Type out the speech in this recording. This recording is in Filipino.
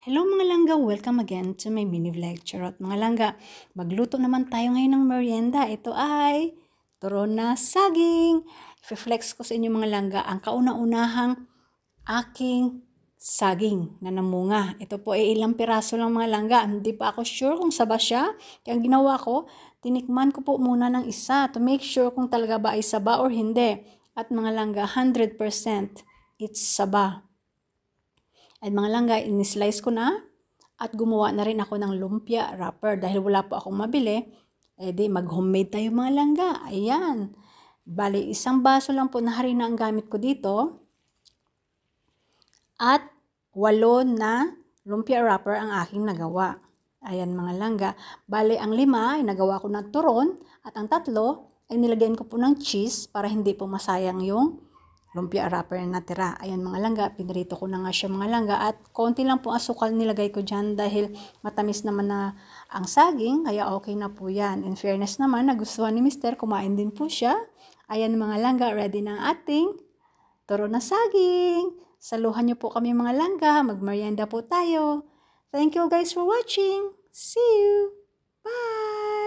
Hello mga langga, welcome again to my mini vlog. Charot mga langga, magluto naman tayo ngayon ng merienda. Ito ay turon na saging. I-flex ko sa inyo mga langga ang kauna-unahang aking saging na namunga. Ito po ay ilang piraso lang mga langga. Hindi pa ako sure kung saba siya. Kaya ang ginawa ko, tinikman ko po muna ng isa to make sure kung talaga ba ay saba or hindi. At mga langga, 100% it's saba. At mga langga, in-slice ko na at gumawa na rin ako ng lumpia wrapper dahil wala po akong mabili. Di mag-homemade tayo mga langga. Ayan. Bali, isang baso lang po na harina ang gamit ko dito. At 8 na lumpia wrapper ang aking nagawa. Ayan mga langga. Bali, ang 5 ay nagawa ko ng turon at ang 3 ay nilagyan ko po ng cheese para hindi po masayang yung lumpia wrapper na natira. Ayan mga langga, pinrito ko na nga siya mga langga at konti lang po asukal nilagay ko dyan dahil matamis naman na ang saging, kaya okay na po yan. In fairness naman, nagustuhan ni Mr. Kumain din po siya. Ayan mga langga, ready na ang ating turon na saging. Saluhan niyo po kami mga langga, magmerienda po tayo. Thank you guys for watching. See you! Bye!